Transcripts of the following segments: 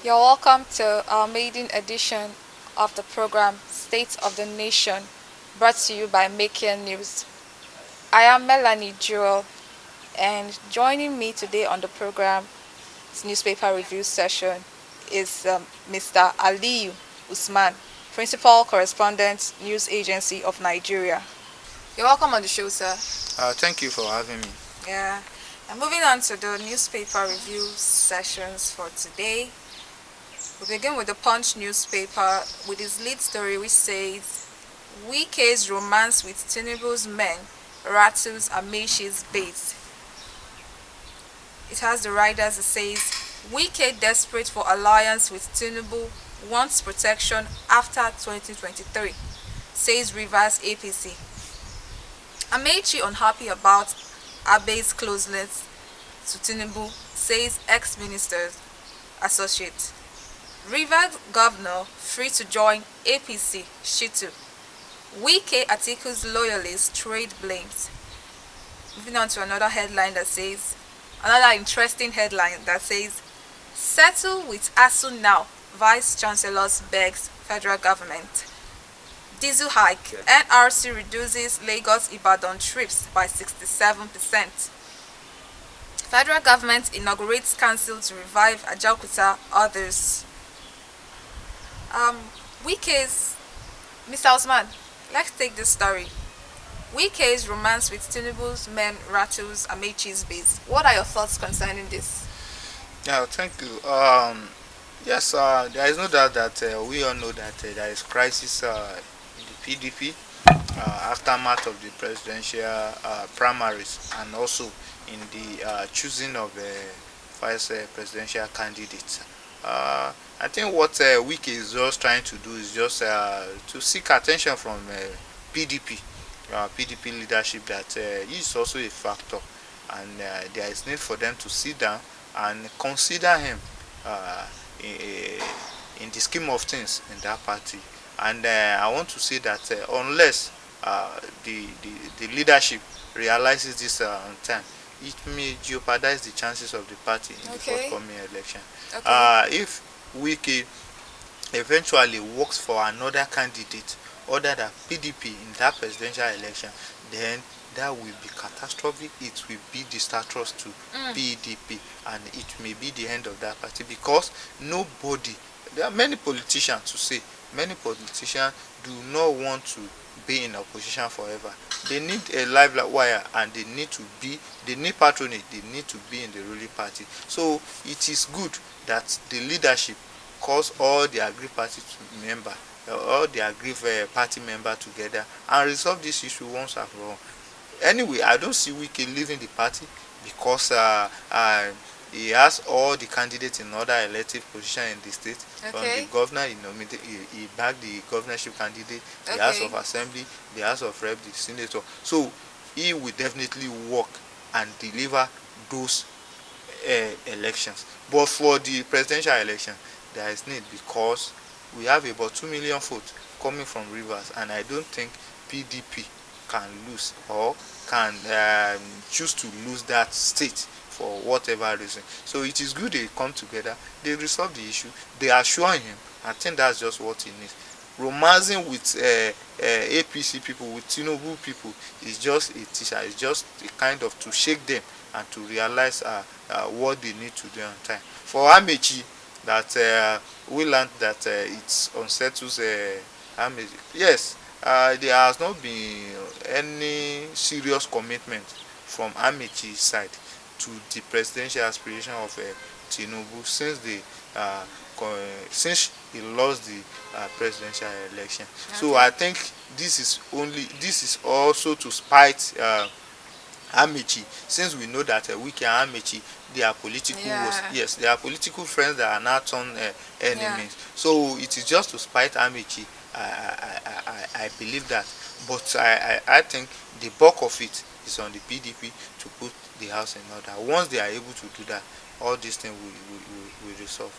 You're welcome to our maiden edition of the program State of the Nation, brought to you by Making News. I am Melanie Jewel, and joining me today on the program's newspaper review session is Mr. Aliyu Usman, Principal Correspondent, News Agency of Nigeria. You're welcome on the show, sir. Thank you for having me. Yeah. And moving on to the newspaper review sessions for today, we begin with the Punch newspaper with its lead story, which says Wike's romance with Tinubu's men rattles Ameshi's base. It has the riders that says Wike, desperate for alliance with Tinubu, wants protection after 2023, says Rivers APC. Amechi, unhappy about Abe's closeness to Tinubu, says ex-minister's associate. Rivers governor free to join APC, Shitu. Wike Atiku's loyalists trade blames. Moving on to another interesting headline that says, settle with ASU now, Vice Chancellor begs federal government. Diesel hike, NRC reduces Lagos-Ibadan trips by 67%. Federal government inaugurates council to revive Ajaokuta, others. Wike's, Mr. Osman, let's take this story. Wike's romance with Tinubu's men rattles Amechi's base. What are your thoughts concerning this? Yeah, thank you. Yes, there is no doubt that we all know that there is crisis in the PDP aftermath of the presidential primaries, and also in the choosing of vice presidential candidates. I think what Wike is just trying to do is just to seek attention from PDP leadership that he is also a factor, and there is need for them to sit down and consider him uh, in the scheme of things in that party. And I want to say that unless the leadership realizes this on time, it may jeopardize the chances of the party in the forthcoming election. Okay. If Wike eventually works for another candidate other than PDP in that presidential election, then that will be catastrophic. It will be disastrous to PDP, and it may be the end of that party, because nobody, there are many politicians to say, many politicians do not want to be in opposition forever. They need a live wire, and they need patronage, they need to be in the ruling party. So it is good that the leadership calls all the aggrieved party member, all the aggrieved party member together and resolve this issue once and for all. Anyway, I don't see Wike leaving the party, because he has all the candidates in other elective position in the state. From the governor, he backed the governorship candidate, the House of Assembly, the House of Rep, the Senator. So he will definitely work and deliver those elections. But for the presidential election, there is need, because we have about 2 million votes coming from Rivers, and I don't think PDP can lose, or can choose to lose that state for whatever reason. So it is good they come together, they resolve the issue, they assure him. I think that's just what he needs. Romancing with APC people, with Tinubu people, is just a teacher. It's just a kind of to shake them and to realize what they need to do on time. For Amechi, that we learned that it unsettles Amechi. Yes, there has not been any serious commitment from Amechi's side to the presidential aspiration of Tinubu since he lost the presidential election. Okay. So I think this is also to spite Amechi, since we know that Wike and Amechi, they are political they are political friends that are now turned enemies. So it is just to spite Amechi. I believe that, but I think the bulk of it is on the PDP to put the house in order. Once they are able to do that, all these things will resolve.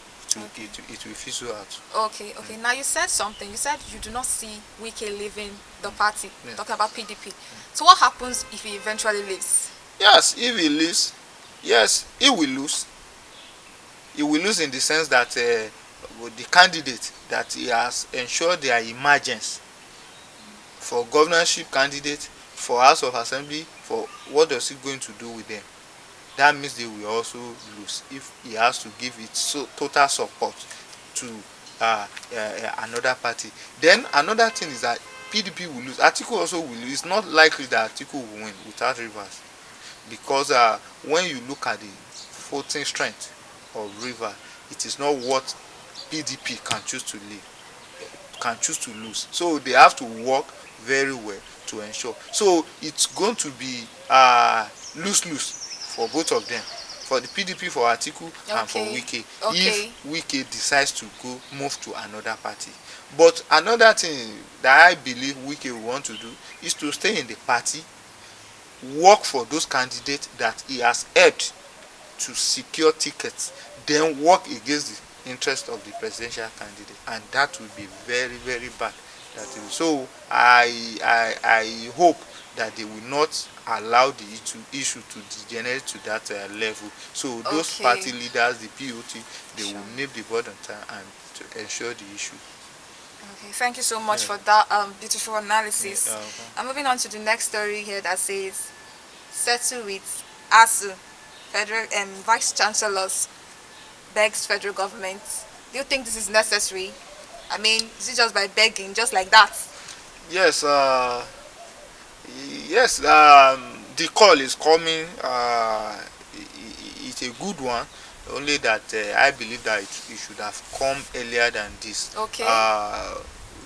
It will fizzle out. Okay. Now you said something. You said you do not see Wike leaving the party. Yeah. Talking about PDP. So what happens if he eventually leaves? Yes, if he leaves, yes, he will lose. He will lose in the sense that with the candidate that he has ensured their emergence for governorship candidate, for House of Assembly, for what does he going to do with them? That means they will also lose if he has to give it total support to another party. Then another thing is that PDP will lose. Atiku also will lose. It's not likely that Atiku will win without Rivers, because when you look at the voting strength of Rivers, it is not what PDP can choose to lose. So they have to work very well to ensure. So it's going to be lose-lose for both of them, for the PDP, for Atiku, and for Okay. Wike, Okay. if Wike decides to move to another party. But another thing that I believe Wike will want to do is to stay in the party, work for those candidates that he has helped to secure tickets, then work against the interest of the presidential candidate, and that will be very very bad. So I hope that they will not allow the issue to degenerate to that level. So those party Okay. leaders, the POT, they Sure. will nip the bud on time and to ensure the issue. Okay. Thank you so much Yeah. for that beautiful Yeah, analysis. I'm moving on to the next story here that says settle with ASU. Federal Vice Chancellors begs federal government. Do you think this is necessary? I mean, is it just by begging, just like that? yes, yes, the call is coming. It's a good one. Only that I believe that it should have come earlier than this. Okay.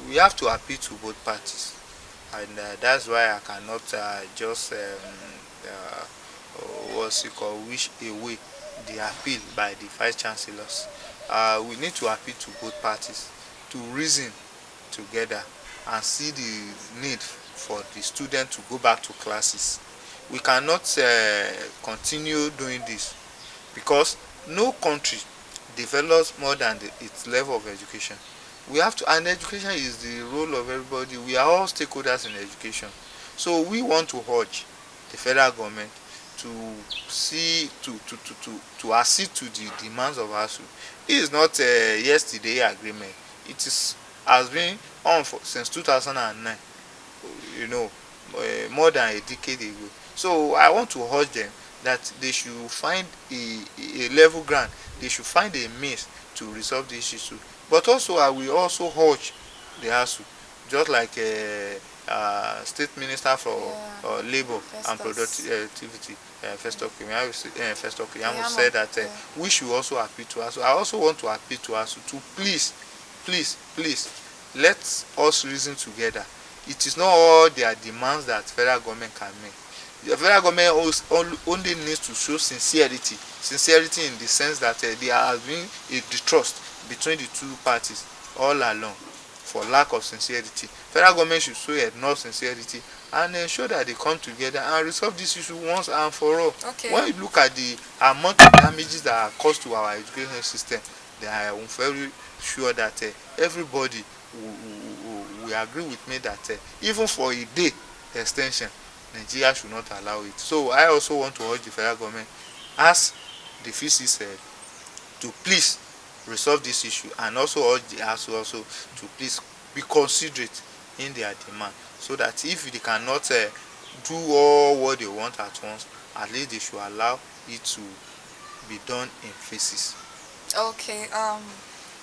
We have to appeal to both parties, and that's why I cannot just uh, what's it called, wish away the appeal by the vice chancellors. We need to appeal to both parties to reason together and see the need for the student to go back to classes. We cannot continue doing this, because no country develops more than its level of education. We have to, and education is the role of everybody. We are all stakeholders in education. So we want to urge the federal government to see to accede to the demands of ASUU. This is not a yesterday agreement. It is has been on since 2009, you know, more than a decade ago. So I want to urge them that they should find a level ground. They should find a means to resolve this issue. But also I will also urge the ASUU, just like State Minister for Yeah. Labour and Festus. Productivity, Festus Keyamo, Keyamo. said that Yeah. we should also appeal to ASUU. I also want to appeal to ASUU to please let us reason together. It is not all their demands that federal government can make. The federal government only needs to show sincerity in the sense that there has been a distrust between the two parties all along. For lack of sincerity, federal government should show enough sincerity and ensure that they come together and resolve this issue once and for all. Okay. When you look at the amount of damages that are caused to our education system, then I am very sure that everybody will agree with me that even for a day extension, Nigeria should not allow it. So I also want to urge the federal government, as the VC said, to please resolve this issue, and also urge the ASUU also to please be considerate in their demand, so that if they cannot do all what they want at once, at least they should allow it to be done in phases. Okay.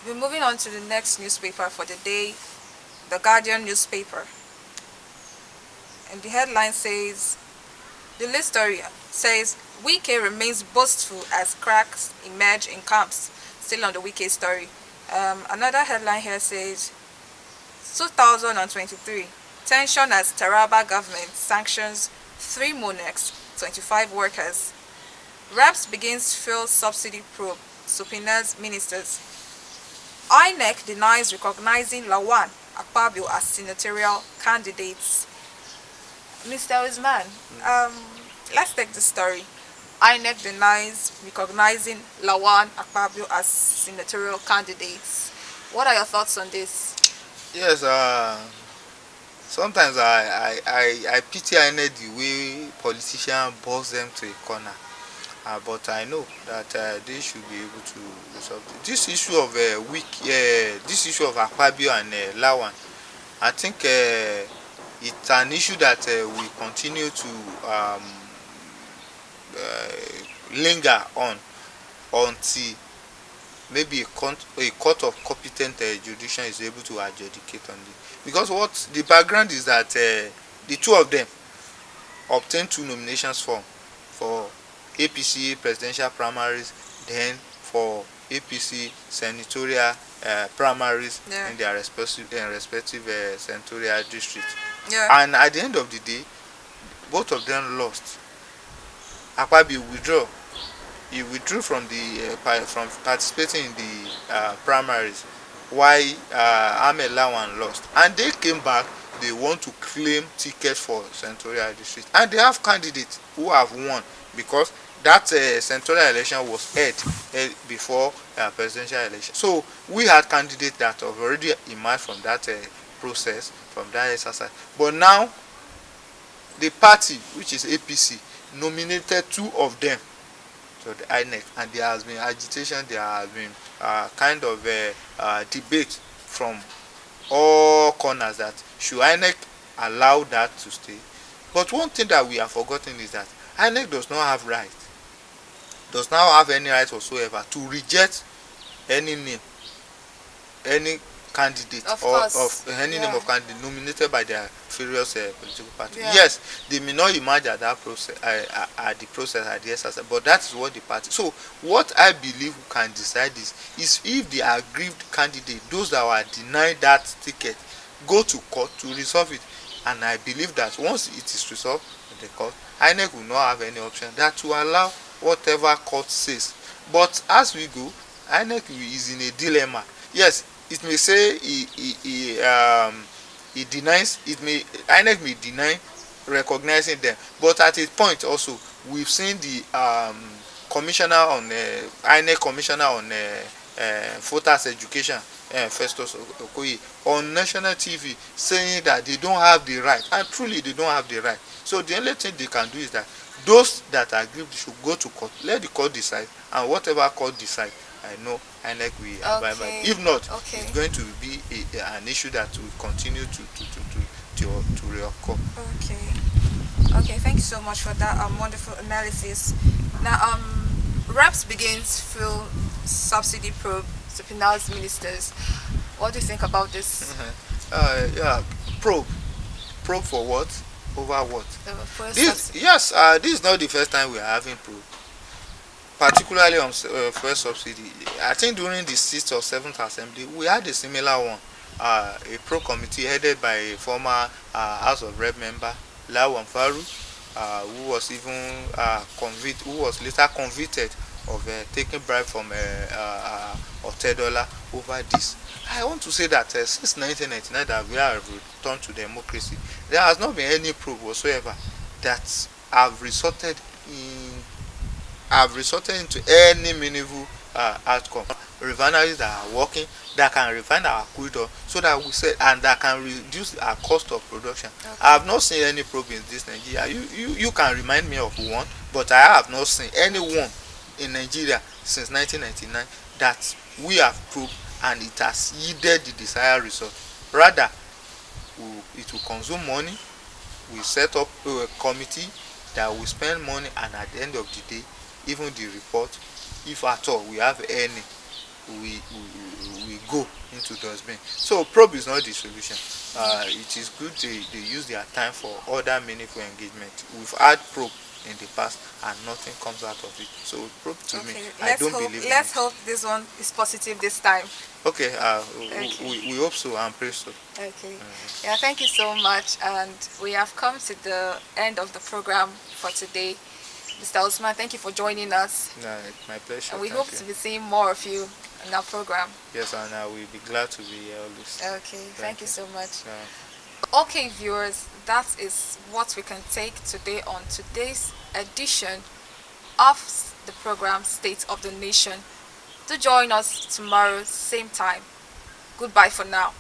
We're moving on to the next newspaper for the day, the Guardian newspaper, and the headline says, the lead story says, Wike remains boastful as cracks emerge in camps. Still on the Wike story. Another headline here says, 2023, tension as Taraba government sanctions 3 monarchs, 25 workers. Reps begins fuel subsidy probe, subpoenas ministers. INEC denies recognizing Lawan Akpabio as senatorial candidates. Mr. Usman, let's take the story. INEC denies recognizing Lawan Akpabio as senatorial candidates. What are your thoughts on this? Yes, sometimes I pity INEC the way politicians box them to a corner. But I know that they should be able to resolve this issue of this issue of Akpabio and Lawan. I think it's an issue that we continue to linger on until maybe a court of competent jurisdiction is able to adjudicate on it. Because what the background is that the two of them obtained two nominations form for APC presidential primaries, then for APC senatorial primaries Yeah. in their respective senatorial districts. Yeah. And at the end of the day, both of them lost. Akpabio withdraw. He withdrew from from participating in the primaries, while Ahmed Lawan lost. And they came back. They want to claim tickets for senatorial district, and they have candidates who have won because that senatorial election was held before presidential election. So we had candidates that have already emerged from that process, from that exercise. But now the party, which is APC, nominated two of them to the INEC, and there has been agitation, there has been kind of debate from all corners that should INEC allow that to stay. But one thing that we have forgotten is that INEC does not have any right whatsoever to reject any name, any candidate, Of or course. of any name Yeah. of candidate nominated by their various political parties. Yeah. Yes, they may not emerge at that process, at the process, at the exercise, but that is what the party. So what I believe we can decide is if the aggrieved candidate, those that were denied that ticket, go to court to resolve it. And I believe that once it is resolved in the court, INEC will not have any option that to allow whatever court says. But as we go, INEC is in a dilemma. Yes, it may say he denies, it may, INEC may deny recognizing them, but at a point also we've seen the commissioner on INEC commissioner on voters education, Festus Okoye, on national TV saying that they don't have the right, and truly they don't have the right. So the only thing they can do is that those that are aggrieved should go to court, let the court decide, and whatever court decide, I know INEC will abide by. Okay. If not, Okay. it's going to be an issue that will continue to reoccur. Okay, thank you so much for that wonderful analysis. Now, reps begins fuel subsidy probe to penalize ministers. What do you think about this? Yeah, probe for what? Over what? Fuel This, subsidy. yes, this is not the first time we are having probe, particularly on fuel subsidy. I think during the 6th or 7th assembly we had a similar one, a pro committee headed by a former House of Rep member Lawan Faru, who was even who was later convicted of taking bribe from Otedola over this. I want to say that since 1999 that we have returned to democracy, there has not been any probe whatsoever that have resulted into any meaningful outcome. Refineries that are working, that can refine our crude oil, so that we say, and that can reduce our cost of production. Okay. I have not seen any probe in this Nigeria. You can remind me of one, but I have not seen anyone in Nigeria since 1999 that we have probed and it has yielded the desired result. Rather, it will consume money. We set up a committee that will spend money, and at the end of the day, even the report, if at all we have any, we go into dustbin. So probe is not the solution. It is good they use their time for other meaningful engagement. We've had probe in the past and nothing comes out of it. So probe to me, I don't believe in Let's it. hope this one is positive this time. Okay, Okay. we hope so and pray so. Okay. Yeah, thank you so much. And we have come to the end of the program for today. Mr. Osman, thank you for joining us. It's my pleasure. And we Thank hope you. to be seeing more of you in our program. Yes, and I will be glad to be here always. Okay, thank you so much. Yeah. Okay, viewers, that is what we can take today on today's edition of the program State of the Nation. Do join us tomorrow, same time. Goodbye for now.